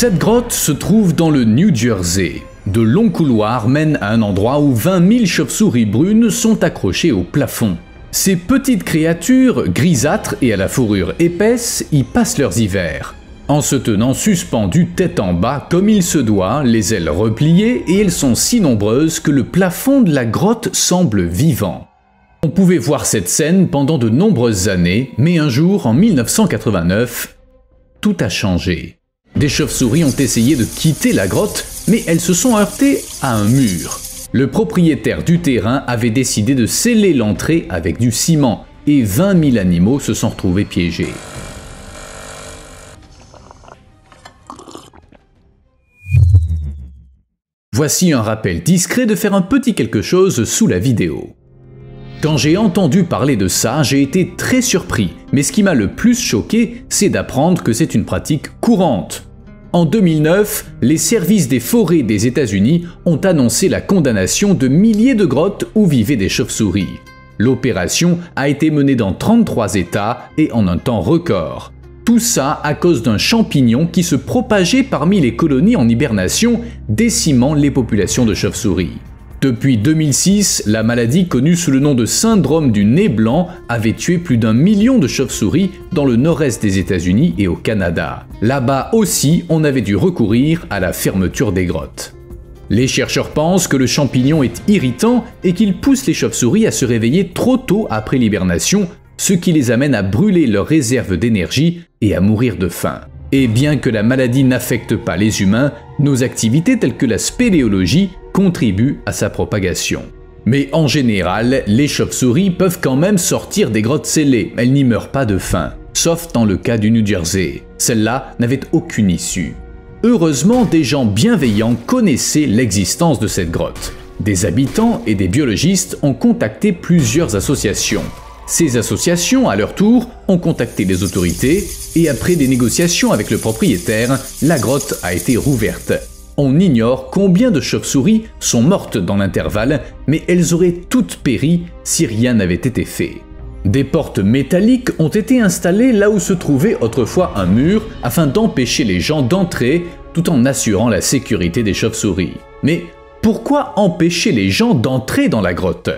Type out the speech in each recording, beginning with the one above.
Cette grotte se trouve dans le New Jersey. De longs couloirs mènent à un endroit où 20 000 chauves-souris brunes sont accrochées au plafond. Ces petites créatures, grisâtres et à la fourrure épaisse, y passent leurs hivers. En se tenant suspendues tête en bas comme il se doit, les ailes repliées, et elles sont si nombreuses que le plafond de la grotte semble vivant. On pouvait voir cette scène pendant de nombreuses années, mais un jour, en 1989, tout a changé. Des chauves-souris ont essayé de quitter la grotte, mais elles se sont heurtées à un mur. Le propriétaire du terrain avait décidé de sceller l'entrée avec du ciment, et 20 000 animaux se sont retrouvés piégés. Voici un rappel discret de faire un petit quelque chose sous la vidéo. Quand j'ai entendu parler de ça, j'ai été très surpris, mais ce qui m'a le plus choqué, c'est d'apprendre que c'est une pratique courante. En 2009, les services des forêts des États-Unis ont annoncé la condamnation de milliers de grottes où vivaient des chauves-souris. L'opération a été menée dans 33 États et en un temps record. Tout ça à cause d'un champignon qui se propageait parmi les colonies en hibernation, décimant les populations de chauves-souris. Depuis 2006, la maladie connue sous le nom de syndrome du nez blanc avait tué plus d'1 million de chauves-souris dans le nord-est des États-Unis et au Canada. Là-bas aussi, on avait dû recourir à la fermeture des grottes. Les chercheurs pensent que le champignon est irritant et qu'il pousse les chauves-souris à se réveiller trop tôt après l'hibernation, ce qui les amène à brûler leurs réserves d'énergie et à mourir de faim. Et bien que la maladie n'affecte pas les humains, nos activités telles que la spéléologie contribuent à sa propagation. Mais en général, les chauves-souris peuvent quand même sortir des grottes scellées, elles n'y meurent pas de faim, sauf dans le cas du New Jersey. Celle-là n'avait aucune issue. Heureusement, des gens bienveillants connaissaient l'existence de cette grotte. Des habitants et des biologistes ont contacté plusieurs associations. Ces associations, à leur tour, ont contacté les autorités et après des négociations avec le propriétaire, la grotte a été rouverte. On ignore combien de chauves-souris sont mortes dans l'intervalle, mais elles auraient toutes péri si rien n'avait été fait. Des portes métalliques ont été installées là où se trouvait autrefois un mur afin d'empêcher les gens d'entrer tout en assurant la sécurité des chauves-souris. Mais pourquoi empêcher les gens d'entrer dans la grotte ?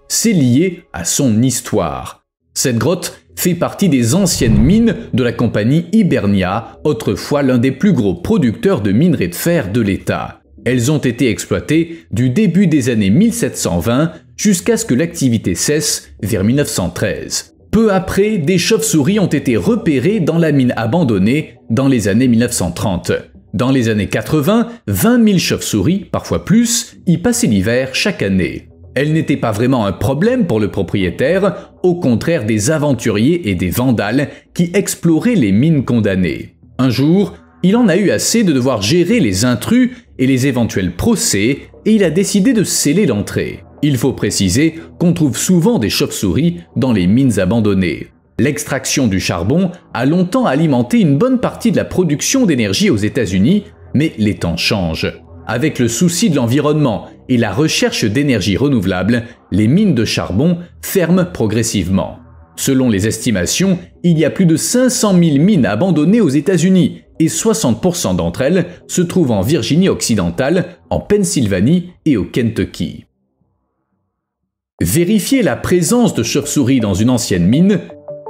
C'est lié à son histoire. Cette grotte fait partie des anciennes mines de la compagnie Hibernia, autrefois l'un des plus gros producteurs de minerai de fer de l'État. Elles ont été exploitées du début des années 1720 jusqu'à ce que l'activité cesse vers 1913. Peu après, des chauves-souris ont été repérées dans la mine abandonnée dans les années 1930. Dans les années 80, 20 000 chauves-souris, parfois plus, y passaient l'hiver chaque année. Elle n'était pas vraiment un problème pour le propriétaire, au contraire des aventuriers et des vandales qui exploraient les mines condamnées. Un jour, il en a eu assez de devoir gérer les intrus et les éventuels procès et il a décidé de sceller l'entrée. Il faut préciser qu'on trouve souvent des chauves-souris dans les mines abandonnées. L'extraction du charbon a longtemps alimenté une bonne partie de la production d'énergie aux États-Unis, mais les temps changent. Avec le souci de l'environnement et la recherche d'énergie renouvelable, les mines de charbon ferment progressivement. Selon les estimations, il y a plus de 500 000 mines abandonnées aux États-Unis et 60% d'entre elles se trouvent en Virginie occidentale, en Pennsylvanie et au Kentucky. Vérifier la présence de chauves-souris dans une ancienne mine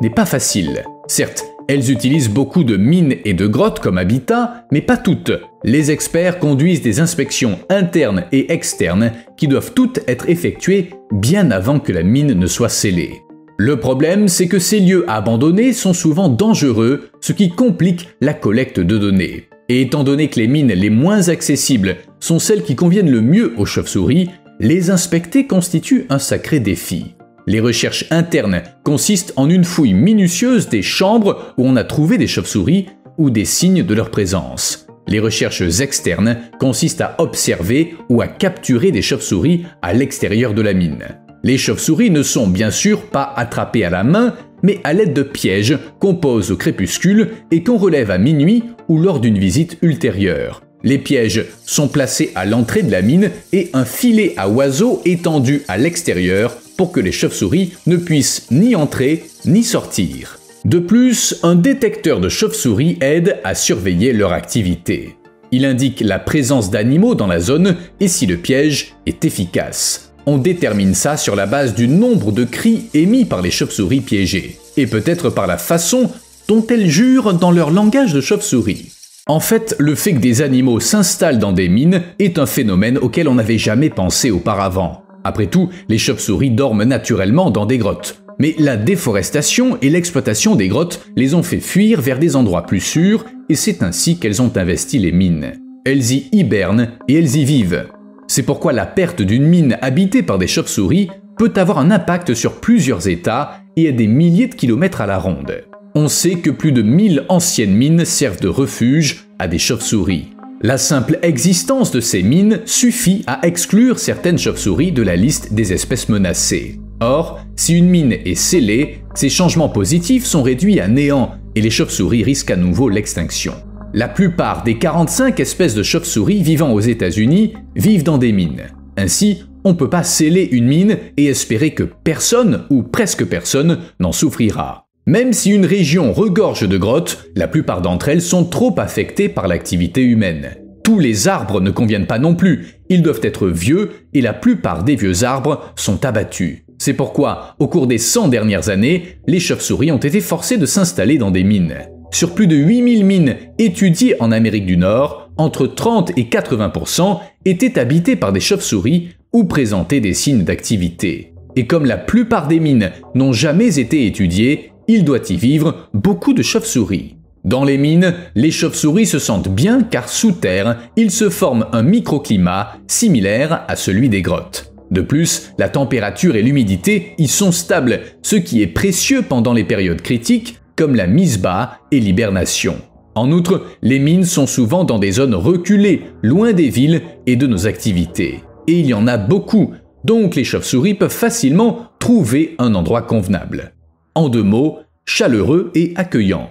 n'est pas facile. Certes, elles utilisent beaucoup de mines et de grottes comme habitat, mais pas toutes. Les experts conduisent des inspections internes et externes qui doivent toutes être effectuées bien avant que la mine ne soit scellée. Le problème, c'est que ces lieux abandonnés sont souvent dangereux, ce qui complique la collecte de données. Et étant donné que les mines les moins accessibles sont celles qui conviennent le mieux aux chauves-souris, les inspecter constitue un sacré défi. Les recherches internes consistent en une fouille minutieuse des chambres où on a trouvé des chauves-souris ou des signes de leur présence. Les recherches externes consistent à observer ou à capturer des chauves-souris à l'extérieur de la mine. Les chauves-souris ne sont bien sûr pas attrapées à la main, mais à l'aide de pièges qu'on pose au crépuscule et qu'on relève à minuit ou lors d'une visite ultérieure. Les pièges sont placés à l'entrée de la mine et un filet à oiseaux étendu à l'extérieur pour que les chauves-souris ne puissent ni entrer ni sortir. De plus, un détecteur de chauves-souris aide à surveiller leur activité. Il indique la présence d'animaux dans la zone et si le piège est efficace. On détermine ça sur la base du nombre de cris émis par les chauves-souris piégées, et peut-être par la façon dont elles jurent dans leur langage de chauve-souris. En fait, le fait que des animaux s'installent dans des mines est un phénomène auquel on n'avait jamais pensé auparavant. Après tout, les chauves-souris dorment naturellement dans des grottes. Mais la déforestation et l'exploitation des grottes les ont fait fuir vers des endroits plus sûrs, et c'est ainsi qu'elles ont investi les mines. Elles y hibernent et elles y vivent. C'est pourquoi la perte d'une mine habitée par des chauves-souris peut avoir un impact sur plusieurs États et à des milliers de kilomètres à la ronde. On sait que plus de 1000 anciennes mines servent de refuge à des chauves-souris. La simple existence de ces mines suffit à exclure certaines chauves-souris de la liste des espèces menacées. Or, si une mine est scellée, ces changements positifs sont réduits à néant et les chauves-souris risquent à nouveau l'extinction. La plupart des 45 espèces de chauves-souris vivant aux États-Unis vivent dans des mines. Ainsi, on ne peut pas sceller une mine et espérer que personne ou presque personne n'en souffrira. Même si une région regorge de grottes, la plupart d'entre elles sont trop affectées par l'activité humaine. Tous les arbres ne conviennent pas non plus, ils doivent être vieux et la plupart des vieux arbres sont abattus. C'est pourquoi, au cours des 100 dernières années, les chauves-souris ont été forcées de s'installer dans des mines. Sur plus de 8000 mines étudiées en Amérique du Nord, entre 30 et 80% étaient habitées par des chauves-souris ou présentaient des signes d'activité. Et comme la plupart des mines n'ont jamais été étudiées, il doit y vivre beaucoup de chauves-souris. Dans les mines, les chauves-souris se sentent bien car sous terre, il se forme un microclimat similaire à celui des grottes. De plus, la température et l'humidité y sont stables, ce qui est précieux pendant les périodes critiques comme la mise bas et l'hibernation. En outre, les mines sont souvent dans des zones reculées, loin des villes et de nos activités. Et il y en a beaucoup, donc les chauves-souris peuvent facilement trouver un endroit convenable. En 2 mots, chaleureux et accueillant.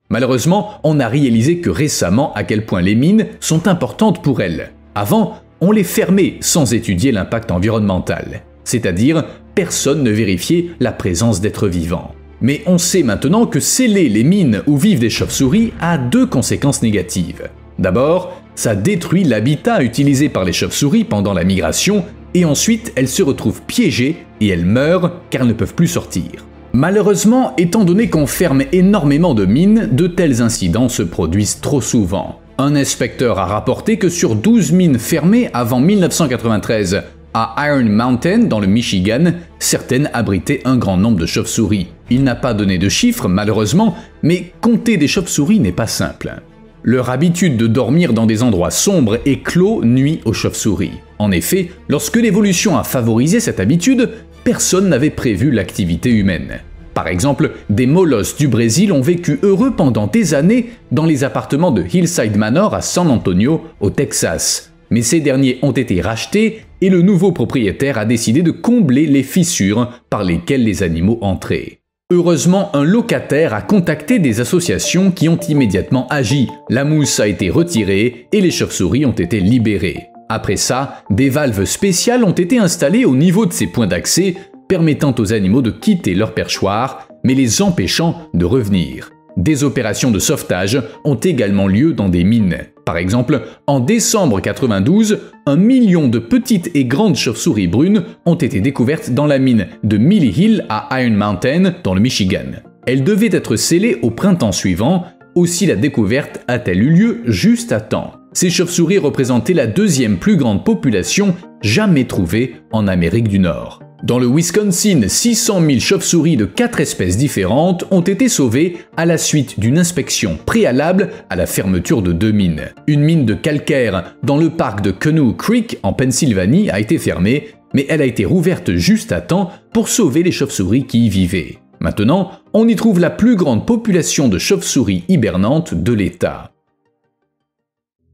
Malheureusement, on n'a réalisé que récemment à quel point les mines sont importantes pour elles. Avant, on les fermait sans étudier l'impact environnemental, c'est-à-dire personne ne vérifiait la présence d'êtres vivants. Mais on sait maintenant que sceller les mines où vivent des chauves-souris a 2 conséquences négatives. D'abord, ça détruit l'habitat utilisé par les chauves-souris pendant la migration, et ensuite elles se retrouvent piégées et elles meurent car elles ne peuvent plus sortir. Malheureusement, étant donné qu'on ferme énormément de mines, de tels incidents se produisent trop souvent. Un inspecteur a rapporté que sur 12 mines fermées avant 1993 à Iron Mountain dans le Michigan, certaines abritaient un grand nombre de chauves-souris. Il n'a pas donné de chiffres malheureusement, mais compter des chauves-souris n'est pas simple. Leur habitude de dormir dans des endroits sombres et clos nuit aux chauves-souris. En effet, lorsque l'évolution a favorisé cette habitude, personne n'avait prévu l'activité humaine. Par exemple, des molosses du Brésil ont vécu heureux pendant des années dans les appartements de Hillside Manor à San Antonio, au Texas. Mais ces derniers ont été rachetés et le nouveau propriétaire a décidé de combler les fissures par lesquelles les animaux entraient. Heureusement, un locataire a contacté des associations qui ont immédiatement agi. La mousse a été retirée et les chauves-souris ont été libérées. Après ça, des valves spéciales ont été installées au niveau de ces points d'accès, permettant aux animaux de quitter leur perchoir, mais les empêchant de revenir. Des opérations de sauvetage ont également lieu dans des mines. Par exemple, en décembre 92, 1 million de petites et grandes chauves-souris brunes ont été découvertes dans la mine de Millie Hill à Iron Mountain, dans le Michigan. Elles devaient être scellées au printemps suivant, aussi la découverte a-t-elle eu lieu juste à temps. Ces chauves-souris représentaient la 2e plus grande population jamais trouvée en Amérique du Nord. Dans le Wisconsin, 600 000 chauves-souris de 4 espèces différentes ont été sauvées à la suite d'une inspection préalable à la fermeture de 2 mines. Une mine de calcaire dans le parc de Canoe Creek en Pennsylvanie a été fermée, mais elle a été rouverte juste à temps pour sauver les chauves-souris qui y vivaient. Maintenant, on y trouve la plus grande population de chauves-souris hibernantes de l'État.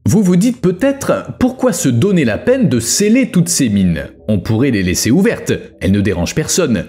Vous vous dites peut-être pourquoi se donner la peine de sceller toutes ces mines? On pourrait les laisser ouvertes, elles ne dérangent personne.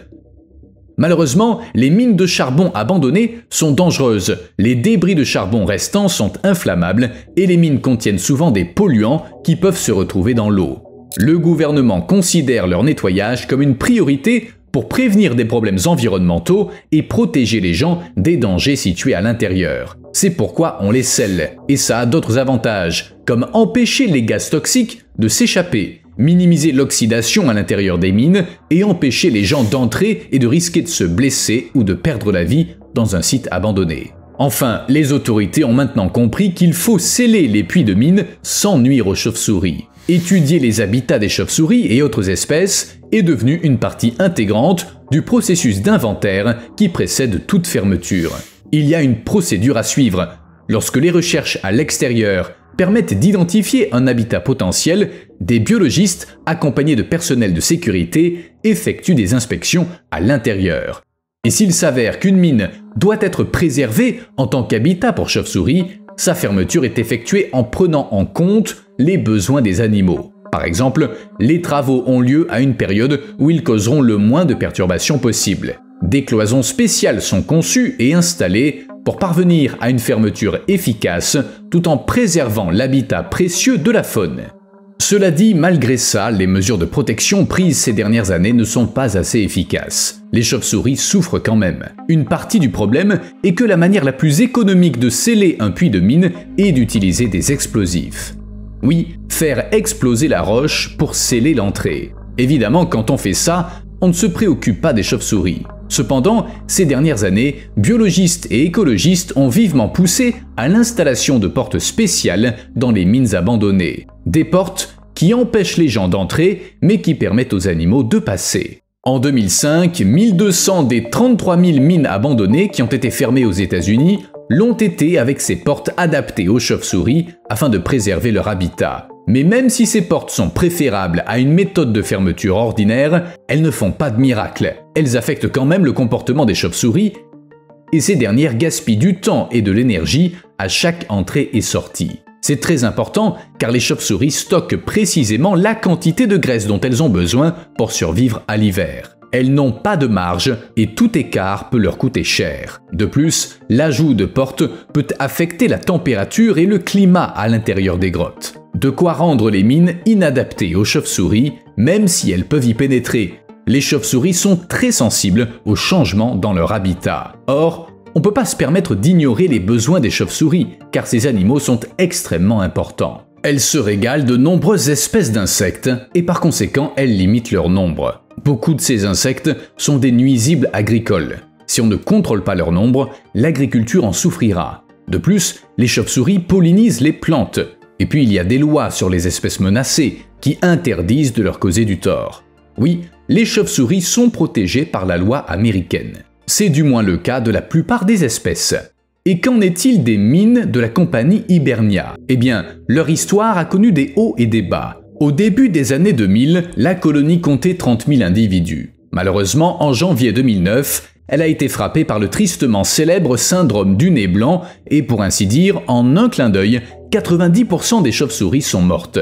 Malheureusement, les mines de charbon abandonnées sont dangereuses, les débris de charbon restants sont inflammables et les mines contiennent souvent des polluants qui peuvent se retrouver dans l'eau. Le gouvernement considère leur nettoyage comme une priorité pour prévenir des problèmes environnementaux et protéger les gens des dangers situés à l'intérieur. C'est pourquoi on les scelle, et ça a d'autres avantages, comme empêcher les gaz toxiques de s'échapper, minimiser l'oxydation à l'intérieur des mines et empêcher les gens d'entrer et de risquer de se blesser ou de perdre la vie dans un site abandonné. Enfin, les autorités ont maintenant compris qu'il faut sceller les puits de mines sans nuire aux chauves-souris. Étudier les habitats des chauves-souris et autres espèces est devenu une partie intégrante du processus d'inventaire qui précède toute fermeture. Il y a une procédure à suivre. Lorsque les recherches à l'extérieur permettent d'identifier un habitat potentiel, des biologistes, accompagnés de personnel de sécurité, effectuent des inspections à l'intérieur. Et s'il s'avère qu'une mine doit être préservée en tant qu'habitat pour chauves-souris, sa fermeture est effectuée en prenant en compte les besoins des animaux. Par exemple, les travaux ont lieu à une période où ils causeront le moins de perturbations possible. Des cloisons spéciales sont conçues et installées pour parvenir à une fermeture efficace tout en préservant l'habitat précieux de la faune. Cela dit, malgré ça, les mesures de protection prises ces dernières années ne sont pas assez efficaces. Les chauves-souris souffrent quand même. Une partie du problème est que la manière la plus économique de sceller un puits de mine est d'utiliser des explosifs. Oui, faire exploser la roche pour sceller l'entrée. Évidemment, quand on fait ça, on ne se préoccupe pas des chauves-souris. Cependant, ces dernières années, biologistes et écologistes ont vivement poussé à l'installation de portes spéciales dans les mines abandonnées. Des portes qui empêchent les gens d'entrer, mais qui permettent aux animaux de passer. En 2005, 1200 des 33 000 mines abandonnées qui ont été fermées aux États-Unis l'ont été avec ces portes adaptées aux chauves-souris afin de préserver leur habitat. Mais même si ces portes sont préférables à une méthode de fermeture ordinaire, elles ne font pas de miracle. Elles affectent quand même le comportement des chauves-souris et ces dernières gaspillent du temps et de l'énergie à chaque entrée et sortie. C'est très important car les chauves-souris stockent précisément la quantité de graisse dont elles ont besoin pour survivre à l'hiver. Elles n'ont pas de marge et tout écart peut leur coûter cher. De plus, l'ajout de portes peut affecter la température et le climat à l'intérieur des grottes. De quoi rendre les mines inadaptées aux chauves-souris, même si elles peuvent y pénétrer. Les chauves-souris sont très sensibles aux changements dans leur habitat. Or, on ne peut pas se permettre d'ignorer les besoins des chauves-souris, car ces animaux sont extrêmement importants. Elles se régalent de nombreuses espèces d'insectes, et par conséquent, elles limitent leur nombre. Beaucoup de ces insectes sont des nuisibles agricoles. Si on ne contrôle pas leur nombre, l'agriculture en souffrira. De plus, les chauves-souris pollinisent les plantes. Et puis il y a des lois sur les espèces menacées qui interdisent de leur causer du tort. Oui, les chauves-souris sont protégées par la loi américaine. C'est du moins le cas de la plupart des espèces. Et qu'en est-il des mines de la compagnie Hibernia? Eh bien, leur histoire a connu des hauts et des bas. Au début des années 2000, la colonie comptait 30 000 individus. Malheureusement, en janvier 2009, elle a été frappée par le tristement célèbre syndrome du nez blanc et pour ainsi dire, en un clin d'œil, 90% des chauves-souris sont mortes.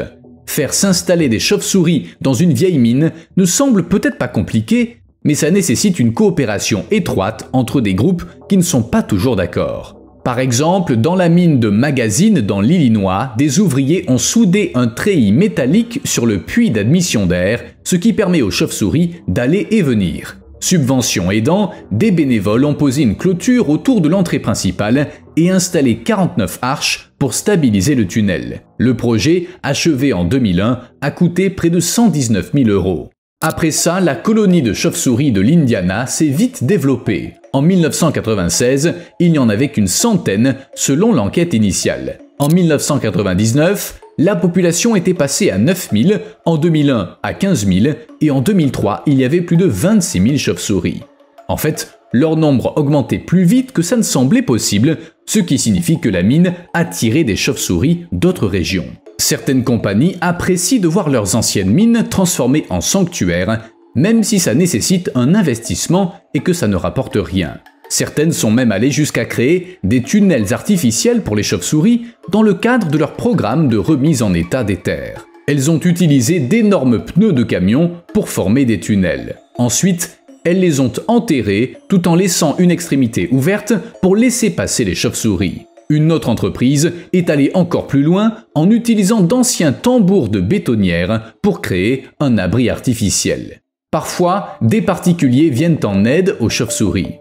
Faire s'installer des chauves-souris dans une vieille mine ne semble peut-être pas compliqué, mais ça nécessite une coopération étroite entre des groupes qui ne sont pas toujours d'accord. Par exemple, dans la mine de Magazine dans l'Illinois, des ouvriers ont soudé un treillis métallique sur le puits d'admission d'air, ce qui permet aux chauves-souris d'aller et venir. Subvention aidant, des bénévoles ont posé une clôture autour de l'entrée principale et installé 49 arches pour stabiliser le tunnel. Le projet, achevé en 2001, a coûté près de 119 000 €. Après ça, la colonie de chauves-souris de l'Indiana s'est vite développée. En 1996, il n'y en avait qu'une centaine selon l'enquête initiale. En 1999, la population était passée à 9 000, en 2001 à 15 000 et en 2003, il y avait plus de 26 000 chauves-souris. En fait, leur nombre augmentait plus vite que ça ne semblait possible, ce qui signifie que la mine attirait des chauves-souris d'autres régions. Certaines compagnies apprécient de voir leurs anciennes mines transformées en sanctuaires, même si ça nécessite un investissement et que ça ne rapporte rien. Certaines sont même allées jusqu'à créer des tunnels artificiels pour les chauves-souris dans le cadre de leur programme de remise en état des terres. Elles ont utilisé d'énormes pneus de camion pour former des tunnels. Ensuite, elles les ont enterrés tout en laissant une extrémité ouverte pour laisser passer les chauves-souris. Une autre entreprise est allée encore plus loin en utilisant d'anciens tambours de bétonnières pour créer un abri artificiel. Parfois, des particuliers viennent en aide aux chauves-souris.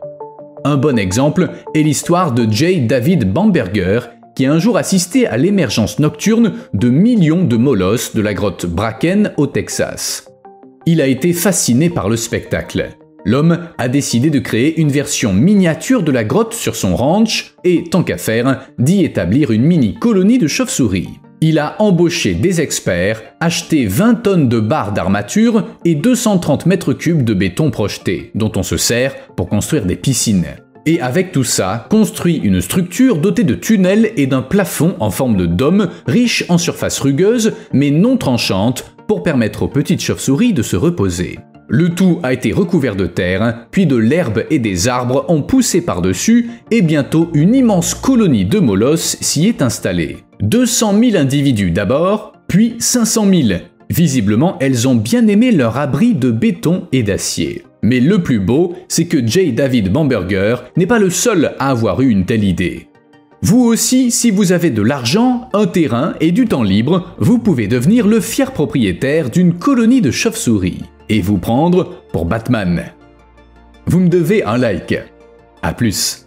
Un bon exemple est l'histoire de J. David Bamberger, qui a un jour assisté à l'émergence nocturne de millions de molosses de la grotte Bracken au Texas. Il a été fasciné par le spectacle. L'homme a décidé de créer une version miniature de la grotte sur son ranch et, tant qu'à faire, d'y établir une mini-colonie de chauves-souris. Il a embauché des experts, acheté 20 tonnes de barres d'armature et 230 mètres cubes de béton projeté, dont on se sert pour construire des piscines. Et avec tout ça, construit une structure dotée de tunnels et d'un plafond en forme de dôme, riche en surface rugueuse mais non tranchante, pour permettre aux petites chauves-souris de se reposer. Le tout a été recouvert de terre, puis de l'herbe et des arbres ont poussé par-dessus, et bientôt une immense colonie de molosses s'y est installée. 200 000 individus d'abord, puis 500 000. Visiblement, elles ont bien aimé leur abri de béton et d'acier. Mais le plus beau, c'est que J. David Bamberger n'est pas le seul à avoir eu une telle idée. Vous aussi, si vous avez de l'argent, un terrain et du temps libre, vous pouvez devenir le fier propriétaire d'une colonie de chauves-souris et vous prendre pour Batman. Vous me devez un like. À plus.